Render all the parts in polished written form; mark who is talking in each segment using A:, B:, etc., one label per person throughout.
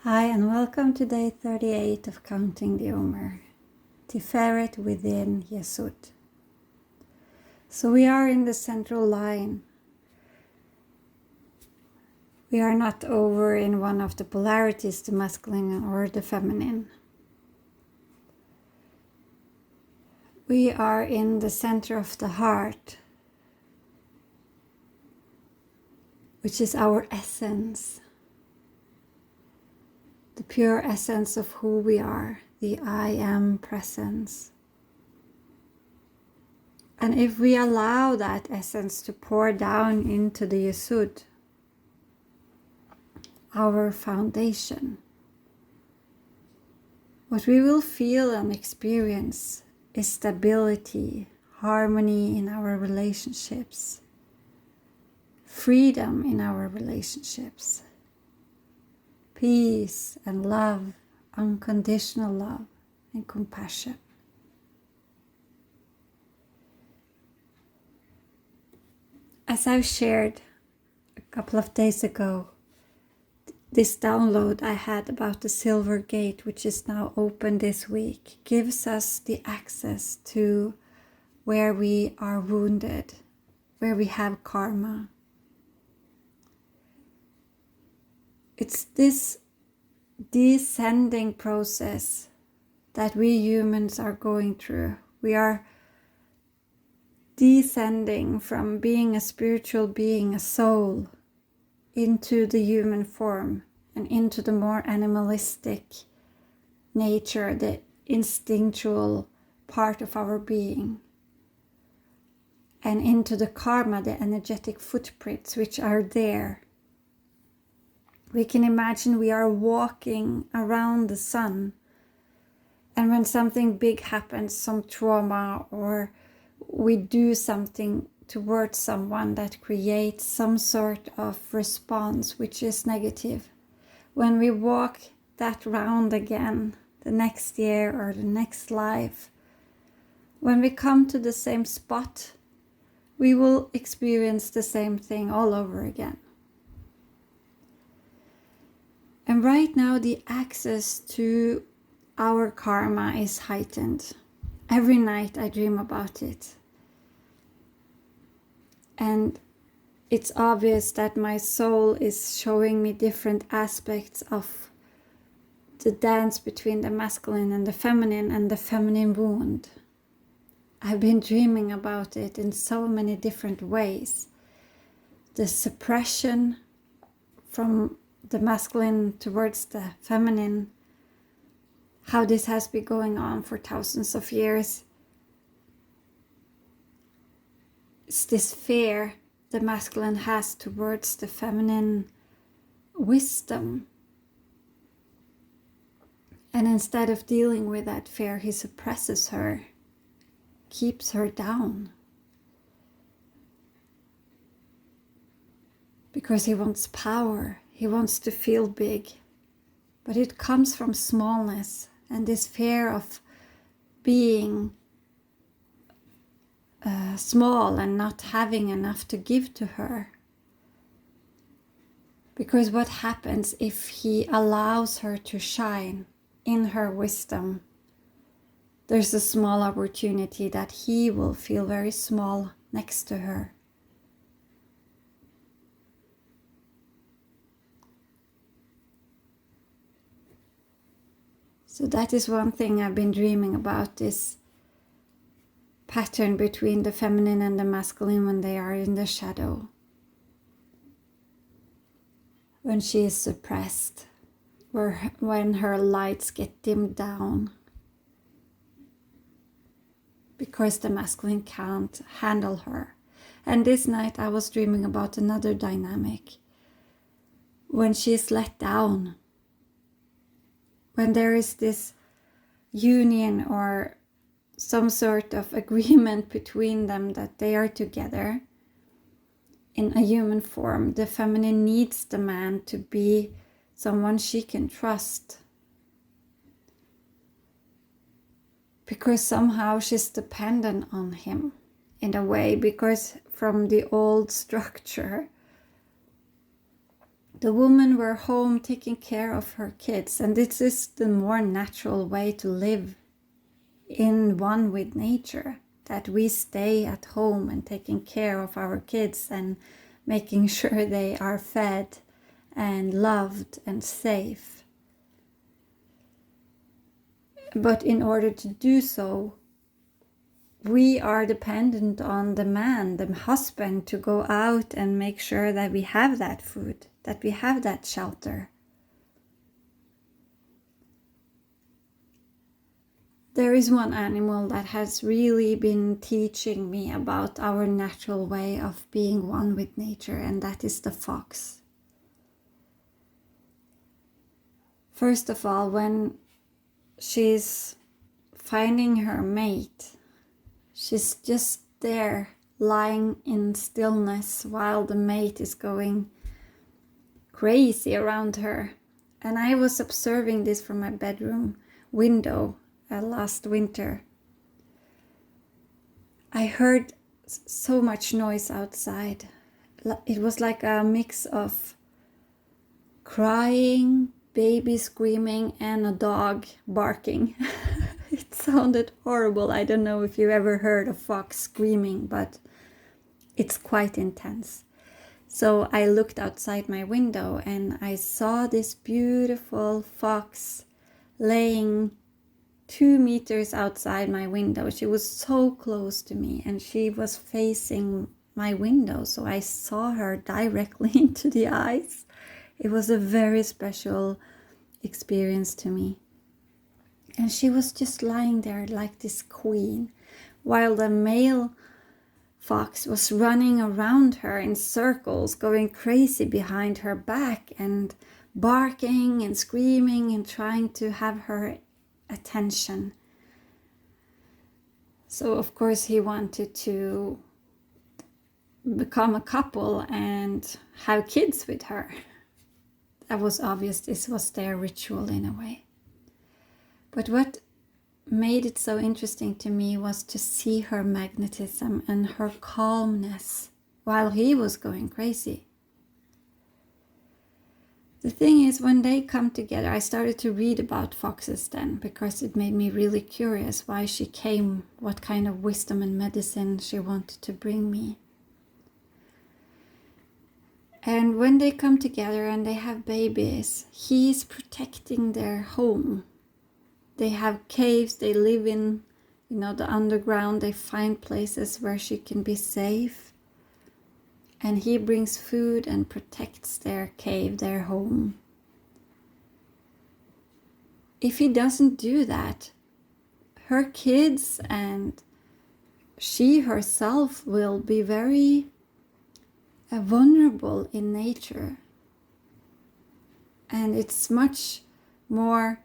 A: Hi and welcome to day 38 of Counting the Omer, Tiferet within Yesod. So we are in the central line. We are not over in one of the polarities, the masculine or the feminine. We are in the center of the heart, which is our essence. The pure essence of who we are, the I am presence. And if we allow that essence to pour down into the Yesod, our foundation, what we will feel and experience is stability, harmony in our relationships, freedom in our relationships, peace and love, unconditional love and compassion. As I've shared a couple of days ago, this download I had about the Silver Gate, which is now open this week, gives us the access to where we are wounded, where we have karma. It's this descending process that we humans are going through. We are descending from being a spiritual being, a soul, into the human form and into the more animalistic nature, the instinctual part of our being, and into the karma, the energetic footprints which are there. We can imagine we are walking around the sun, and when something big happens, some trauma, or we do something towards someone that creates some sort of response which is negative, when we walk that round again the next year or the next life, when we come to the same spot, we will experience the same thing all over again. And right now the access to our karma is heightened. Every night I dream about it. And it's obvious that my soul is showing me different aspects of the dance between the masculine and the feminine wound. I've been dreaming about it in so many different ways. The suppression from the masculine towards the feminine, how this has been going on for thousands of years. It's this fear the masculine has towards the feminine wisdom. And instead of dealing with that fear, he suppresses her, keeps her down. Because he wants power, he wants to feel big. But it comes from smallness and this fear of being small and not having enough to give to her. Because what happens if he allows her to shine in her wisdom? There's a small opportunity that he will feel very small next to her. So that is one thing I've been dreaming about, this pattern between the feminine and the masculine when they are in the shadow. When she is suppressed, when her lights get dimmed down. Because the masculine can't handle her. And this night I was dreaming about another dynamic. When she is let down. When there is this union or some sort of agreement between them that they are together in a human form, the feminine needs the man to be someone she can trust. Because somehow she's dependent on him in a way, because from the old structure, the women were home taking care of her kids, and this is the more natural way to live in one with nature, that we stay at home and taking care of our kids and making sure they are fed and loved and safe. But in order to do so, we are dependent on the man, the husband, to go out and make sure that we have that food, that we have that shelter. There is one animal that has really been teaching me about our natural way of being one with nature, and that is the fox. First of all, when she's finding her mate, she's just there lying in stillness while the mate is going crazy around her. And I was observing this from my bedroom window last winter. I heard so much noise outside. It was like a mix of crying, baby screaming, and a dog barking. It sounded horrible. I don't know if you ever heard a fox screaming, but it's quite intense. So I looked outside my window and I saw this beautiful fox laying 2 meters outside my window. She was so close to me and she was facing my window, so I saw her directly into the eyes. It was a very special experience to me. And she was just lying there like this queen, while the male fox was running around her in circles, going crazy behind her back and barking and screaming and trying to have her attention. So of course he wanted to become a couple and have kids with her. That was obvious. This was their ritual in a way. But what made it so interesting to me was to see her magnetism and her calmness while he was going crazy. The thing is, when they come together, I started to read about foxes then, because it made me really curious why she came, what kind of wisdom and medicine she wanted to bring me. And when they come together and they have babies, he's protecting their home. They have caves, they live in, the underground. They find places where she can be safe. And he brings food and protects their cave, their home. If he doesn't do that, her kids and she herself will be very vulnerable in nature. And it's much more,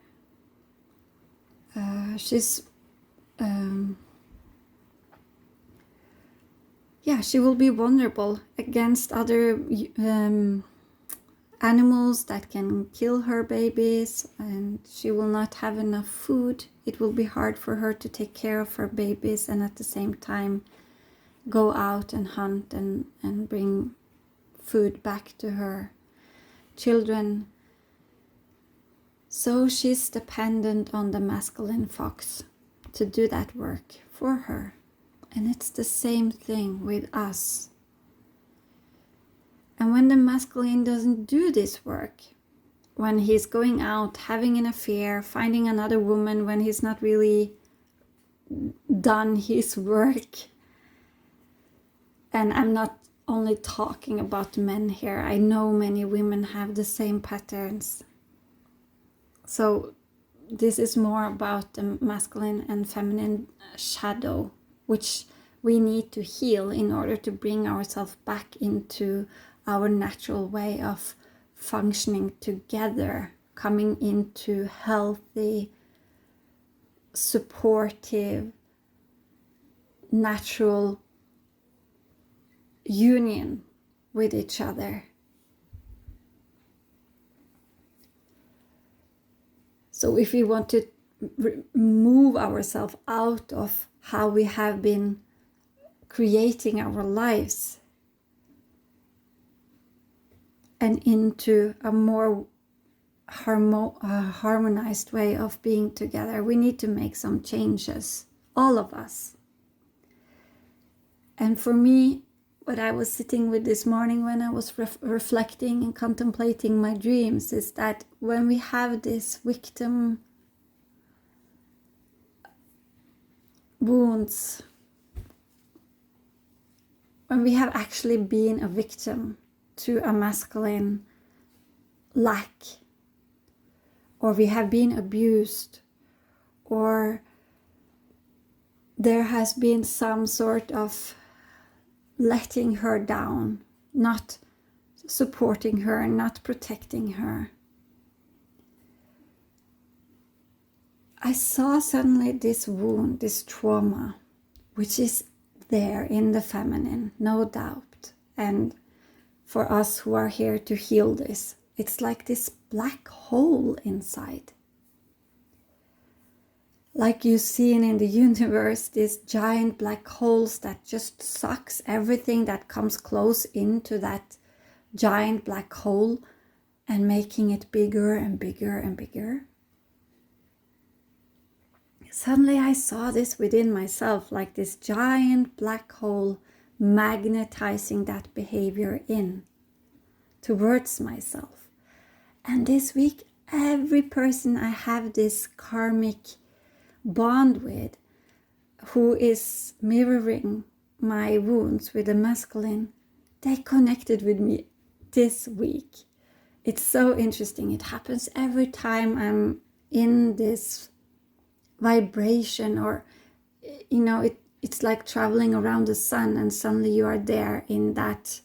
A: she will be vulnerable against other animals that can kill her babies, and she will not have enough food. It will be hard for her to take care of her babies and at the same time go out and hunt and bring food back to her children. So she's dependent on the masculine fox to do that work for her. And it's the same thing with us. And when the masculine doesn't do this work, when he's going out, having an affair, finding another woman, when he's not really done his work, and I'm not only talking about men here, I know many women have the same patterns. So this is more about the masculine and feminine shadow, which we need to heal in order to bring ourselves back into our natural way of functioning together, coming into healthy, supportive, natural union with each other. So if we want to move ourselves out of how we have been creating our lives and into a more harmonized way of being together. We need to make some changes, all of us. And for me, what I was sitting with this morning when I was reflecting and contemplating my dreams is that when we have this victim wounds, when we have actually been a victim to a masculine lack, or we have been abused, or there has been some sort of letting her down, not supporting her, not protecting her. I saw suddenly this wound, this trauma, which is there in the feminine, no doubt. And for us who are here to heal this, it's like this black hole inside. Like you've seen in the universe, these giant black holes that just sucks everything that comes close into that giant black hole and making it bigger and bigger and bigger. Suddenly I saw this within myself, like this giant black hole magnetizing that behavior in towards myself. And this week, every person I have this karmic bond with, who is mirroring my wounds with the masculine, they connected with me this week. It's so interesting. It happens every time I'm in this vibration, or it's like traveling around the sun and suddenly you are there in that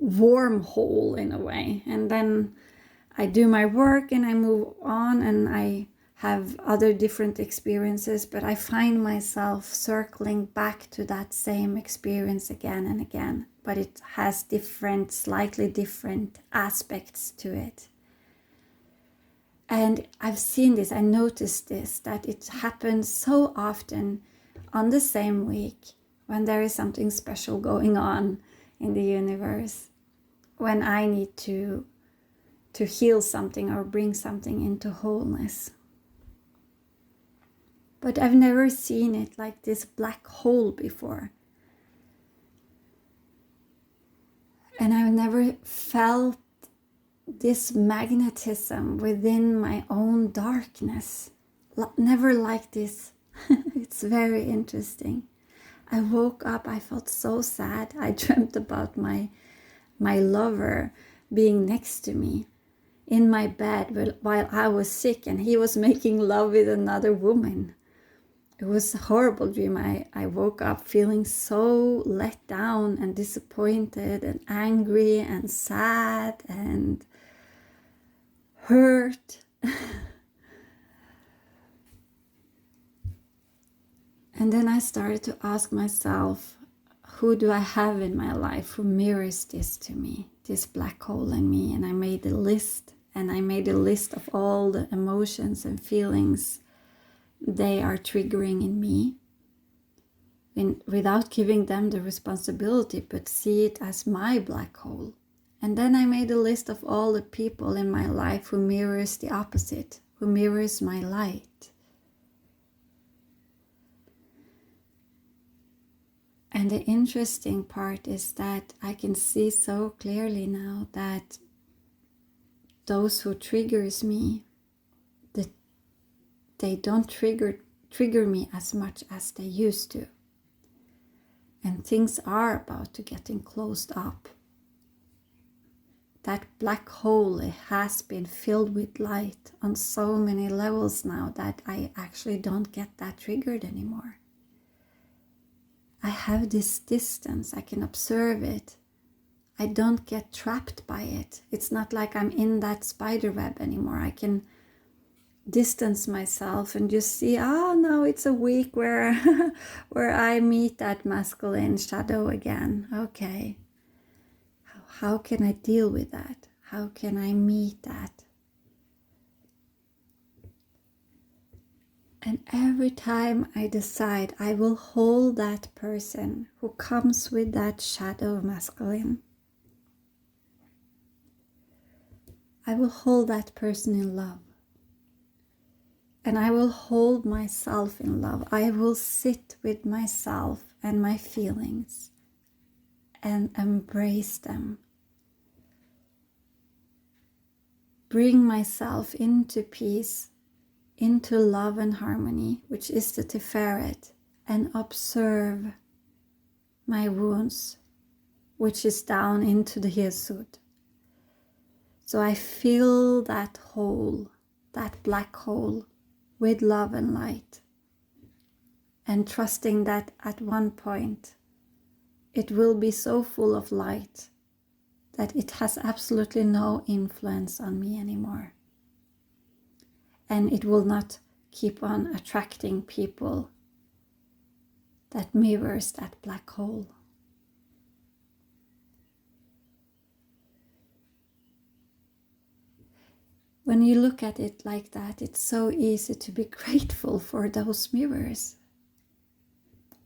A: wormhole in a way. And then I do my work and I move on and I have other different experiences, but I find myself circling back to that same experience again and again, but it has different, slightly different aspects to it. And I've seen this, I noticed this, that it happens so often on the same week when there is something special going on in the universe, when I need to heal something or bring something into wholeness. But I've never seen it like this black hole before. And I've never felt this magnetism within my own darkness. Never like this. It's very interesting. I woke up, I felt so sad. I dreamt about my lover being next to me in my bed while I was sick, and he was making love with another woman. It was a horrible dream. I woke up feeling so let down and disappointed and angry and sad and hurt. And then I started to ask myself, who do I have in my life who mirrors this to me, this black hole in me? And I made a list, and I made a list of all the emotions and feelings they are triggering in me, without giving them the responsibility, but see it as my black hole. And then I made a list of all the people in my life who mirrors the opposite, who mirrors my light. And the interesting part is that I can see so clearly now that those who triggers me, that they don't trigger me as much as they used to. And things are about to getting closed up. That black hole, it has been filled with light on so many levels now that I actually don't get that triggered anymore. I have this distance, I can observe it. I don't get trapped by it. It's not like I'm in that spider web anymore. I can distance myself and just see, now it's a week where where I meet that masculine shadow again. Okay. How can I deal with that? How can I meet that? And every time I decide I will hold that person who comes with that shadow masculine, I will hold that person in love. And I will hold myself in love. I will sit with myself and my feelings and embrace them. Bring myself into peace, into love and harmony, which is the Tiferet, and observe my wounds, which is down into the Yesod. So I fill that hole, that black hole, with love and light, and trusting that at one point it will be so full of light that it has absolutely no influence on me anymore. And it will not keep on attracting people that mirrors that black hole. When you look at it like that, it's so easy to be grateful for those mirrors.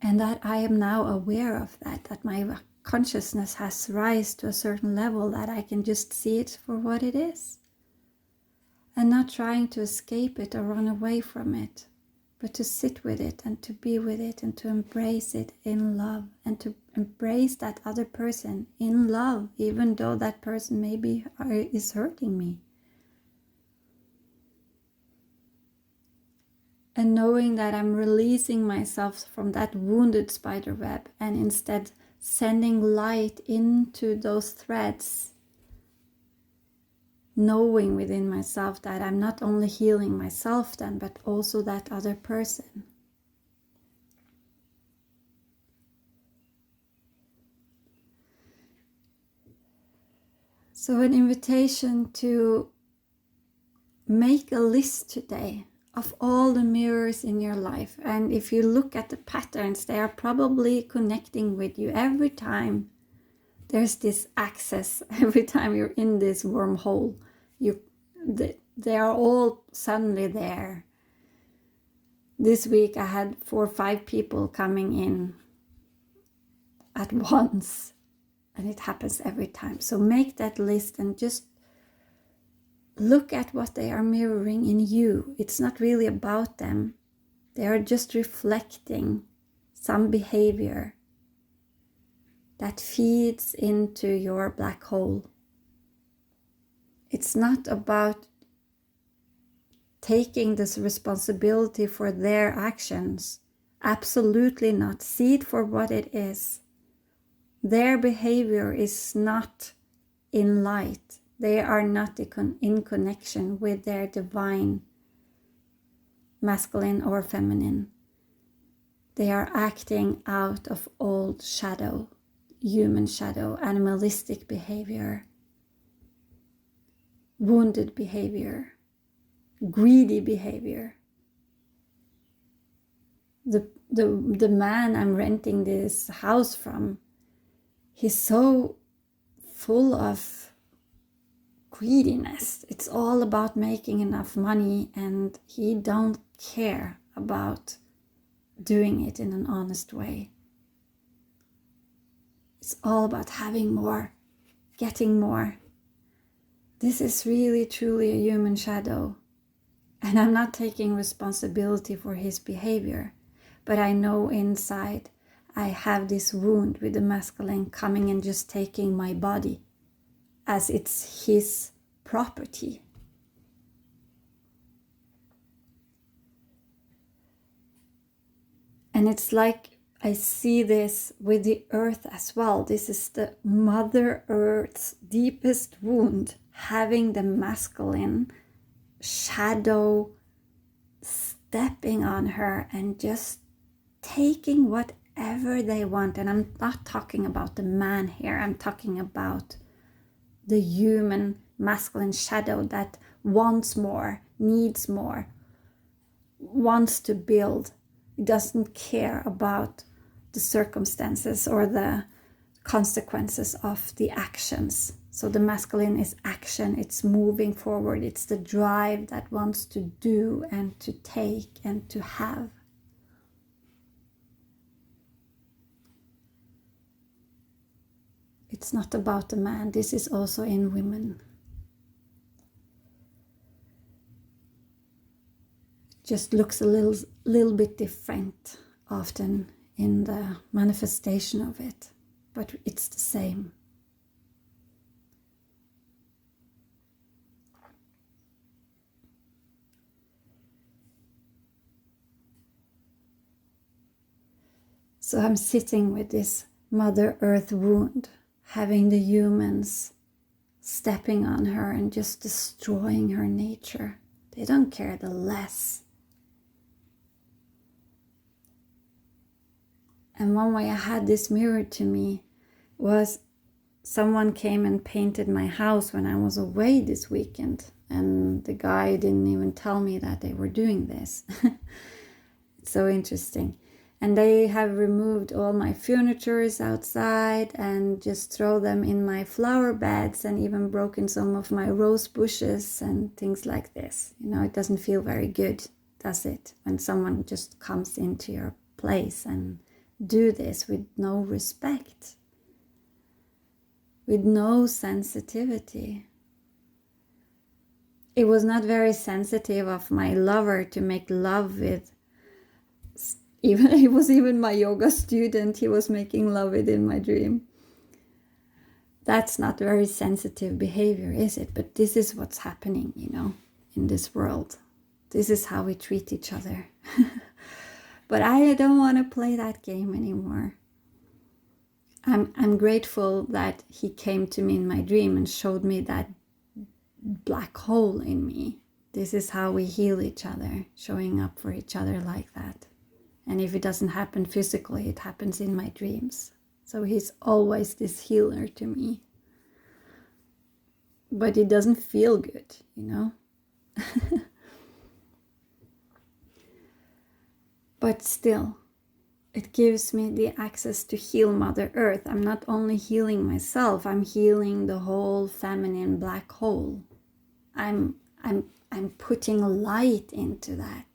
A: And that I am now aware of that my consciousness has risen to a certain level that I can just see it for what it is. And not trying to escape it or run away from it, but to sit with it and to be with it and to embrace it in love and to embrace that other person in love, even though that person maybe is hurting me. And knowing that I'm releasing myself from that wounded spider web and instead sending light into those threads, knowing within myself that I'm not only healing myself then, but also that other person. So an invitation to make a list today of all the mirrors in your life. And if you look at the patterns, they are probably connecting with you every time there's this access, every time you're in this wormhole, they are all suddenly there. This week I had 4 or 5 people coming in at once, and it happens every time. So make that list and just look at what they are mirroring in you. It's not really about them. They are just reflecting some behavior that feeds into your black hole. It's not about taking this responsibility for their actions. Absolutely not. See it for what it is. Their behavior is not in light. They are not in connection with their divine masculine or feminine. They are acting out of old shadow, human shadow, animalistic behavior, wounded behavior, greedy behavior. The man I'm renting this house from, he's so full of greediness. It's all about making enough money, and he don't care about doing it in an honest way. It's all about having more, getting more. This is really truly a human shadow, and I'm not taking responsibility for his behavior, but I know inside I have this wound with the masculine coming and just taking my body as it's his property. And it's like I see this with the earth as well. This is the Mother Earth's deepest wound, having the masculine shadow stepping on her and just taking whatever they want. And I'm not talking about the man here. I'm talking about the human masculine shadow that wants more, needs more, wants to build. It doesn't care about the circumstances or the consequences of the actions. So the masculine is action, it's moving forward, it's the drive that wants to do and to take and to have. It's not about the man. This is also in women. just looks a little bit different often in the manifestation of it, but it's the same. So I'm sitting with this Mother Earth wound, having the humans stepping on her and just destroying her nature. They don't care the less. And one way I had this mirrored to me was someone came and painted my house when I was away this weekend. And the guy didn't even tell me that they were doing this. It's so interesting. And they have removed all my furnitures outside and just throw them in my flower beds and even broken some of my rose bushes and things like this. You know, it doesn't feel very good, does it? When someone just comes into your place and do this with no respect, with no sensitivity. It was not very sensitive of my lover to make love with. Even he was even my yoga student. He was making love with in my dream. That's not very sensitive behavior, is it? But this is what's happening, you know, in this world. This is how we treat each other. But I don't want to play that game anymore. I'm grateful that he came to me in my dream and showed me that black hole in me. This is how we heal each other, showing up for each other like that. And if it doesn't happen physically, it happens in my dreams. So he's always this healer to me. But it doesn't feel good, you know? But still, it gives me the access to heal Mother Earth. I'm not only healing myself, I'm healing the whole feminine black hole. I'm putting light into that.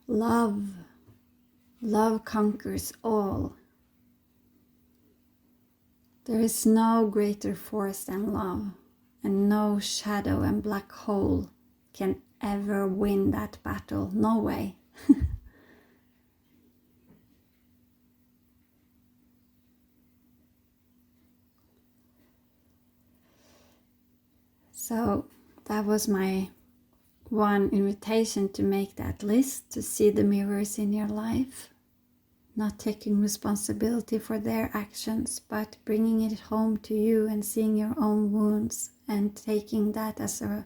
A: Love conquers all. There is no greater force than love, and no shadow and black hole can ever win that battle. No way. So that was my one invitation, to make that list, to see the mirrors in your life, not taking responsibility for their actions, but bringing it home to you and seeing your own wounds and taking that as an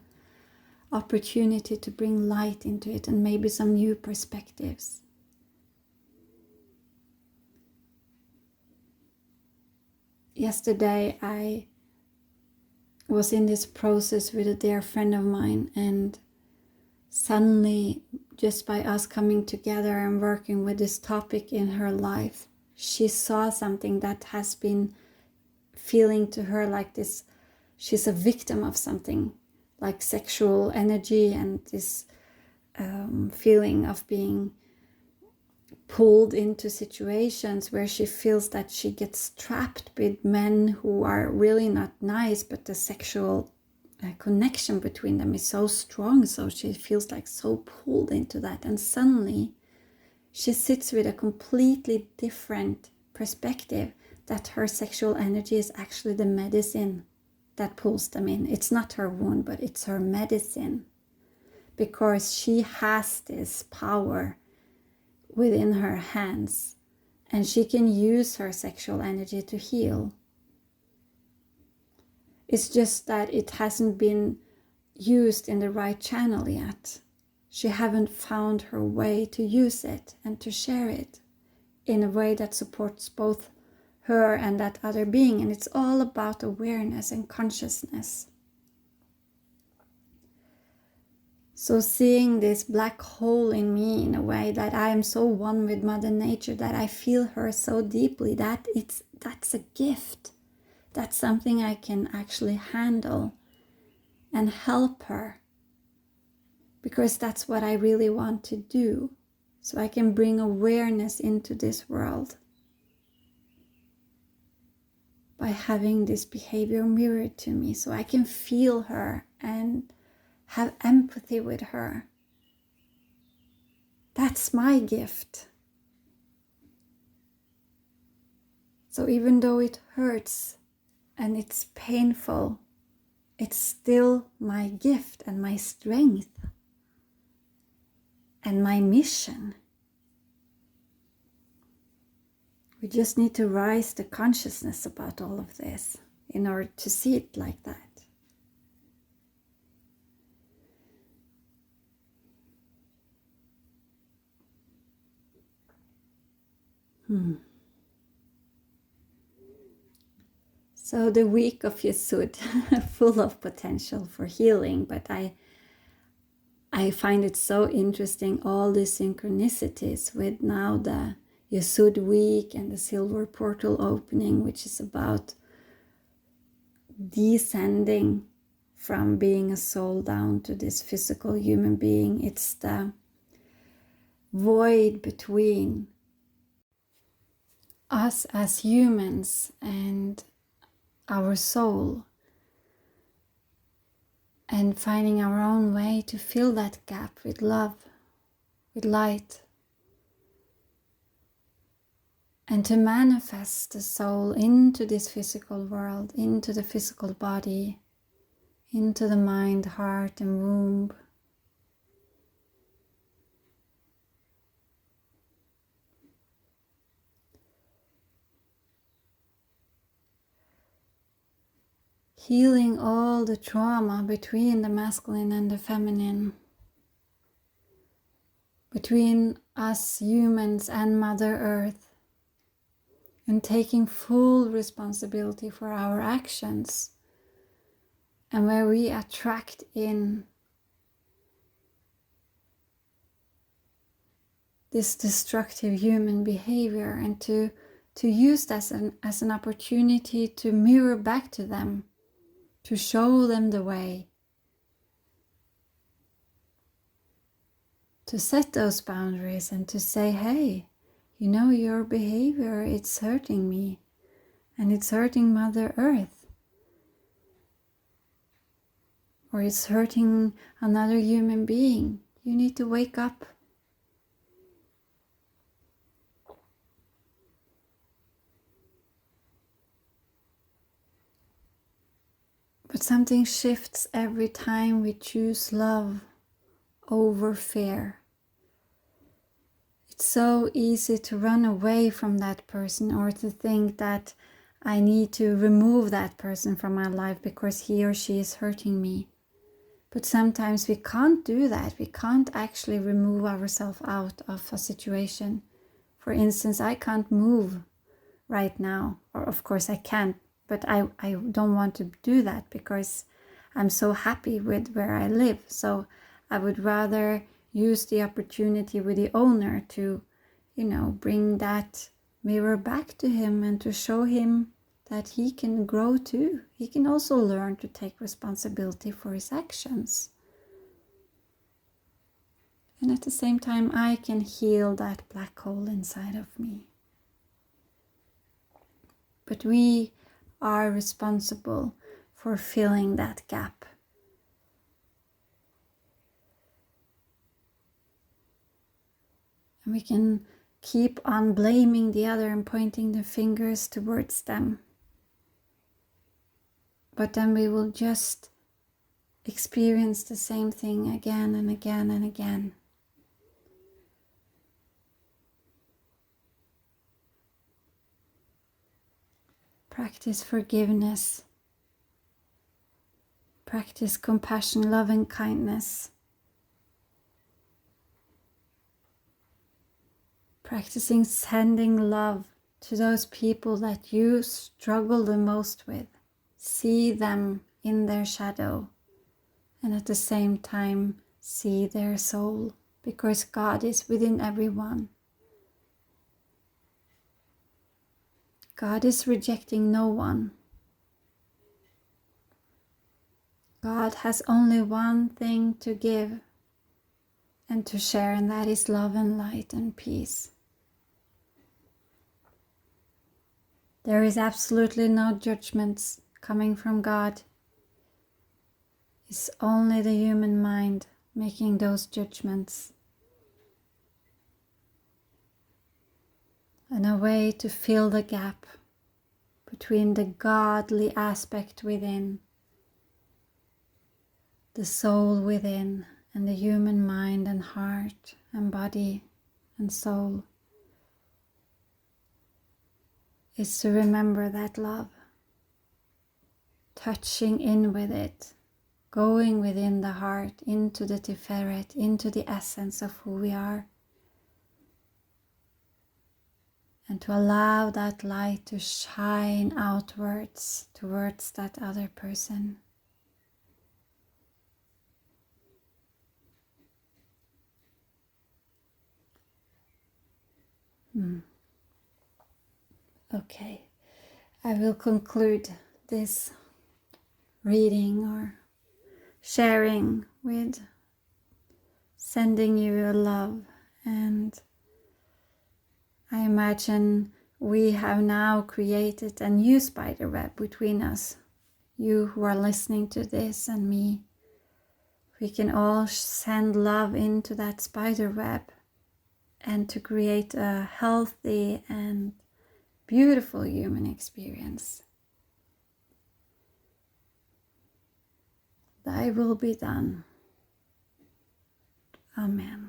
A: opportunity to bring light into it and maybe some new perspectives. Yesterday I was in this process with a dear friend of mine, and suddenly, just by us coming together and working with this topic in her life, she saw something that has been feeling to her like this. She's a victim of something, like sexual energy, and this feeling of being pulled into situations where she feels that she gets trapped with men who are really not nice, but the sexual connection between them is so strong, so she feels like so pulled into that. And suddenly she sits with a completely different perspective, that her sexual energy is actually the medicine that pulls them in. It's not her wound, but it's her medicine, because she has this power within her hands and she can use her sexual energy to heal. It's just that it hasn't been used in the right channel yet. She haven't found her way to use it and to share it in a way that supports both her and that other being. And it's all about awareness and consciousness. So seeing this black hole in me in a way that I am so one with Mother Nature, that I feel her so deeply, that's a gift. That's something I can actually handle and help her, because that's what I really want to do. So I can bring awareness into this world by having this behavior mirrored to me, so I can feel her and have empathy with her. That's my gift. So even though it hurts and it's painful, it's still my gift and my strength and my mission. We just need to raise the consciousness about all of this in order to see it like that. So the week of Yesod, full of potential for healing, but I find it so interesting, all the synchronicities with now the Yesod week and the silver portal opening, which is about descending from being a soul down to this physical human being. It's the void between us as humans and our soul, and finding our own way to fill that gap with love, with light, and to manifest the soul into this physical world, into the physical body, into the mind, heart, and womb. Healing all the trauma between the masculine and the feminine, between us humans and Mother Earth, and taking full responsibility for our actions, and where we attract in this destructive human behavior, and to use that as an opportunity to mirror back to them, to show them the way, to set those boundaries and to say, hey, you know, your behavior, it's hurting me and it's hurting Mother Earth, or it's hurting another human being. You need to wake up. But something shifts every time we choose love over fear. It's so easy to run away from that person, or to think that I need to remove that person from my life because he or she is hurting me. But sometimes we can't do that. We can't actually remove ourselves out of a situation. For instance, I can't move right now, or of course I can't, but I don't want to do that because I'm so happy with where I live. So I would rather use the opportunity with the owner to, bring that mirror back to him and to show him that he can grow too. He can also learn to take responsibility for his actions. And at the same time, I can heal that black hole inside of me. But we are responsible for filling that gap. And we can keep on blaming the other and pointing the fingers towards them. But then we will just experience the same thing again and again and again. Practice forgiveness. Practice compassion, love, and kindness. Practicing sending love to those people that you struggle the most with. See them in their shadow, and at the same time see their soul, because God is within everyone. God is rejecting no one. God has only one thing to give and to share, and that is love and light and peace. There is absolutely no judgments coming from God. is only the human mind making those judgments. And a way to fill the gap between the godly aspect within, the soul within, and the human mind and heart and body and soul, is to remember that love, touching in with it, going within the heart, into the Tiferet, into the essence of who we are, and to allow that light to shine outwards towards that other person. Okay, I will conclude this reading or sharing with sending you a love, and I imagine we have now created a new spider web between us, you who are listening to this and me. We can all send love into that spider web and to create a healthy and beautiful human experience. Thy will be done. Amen.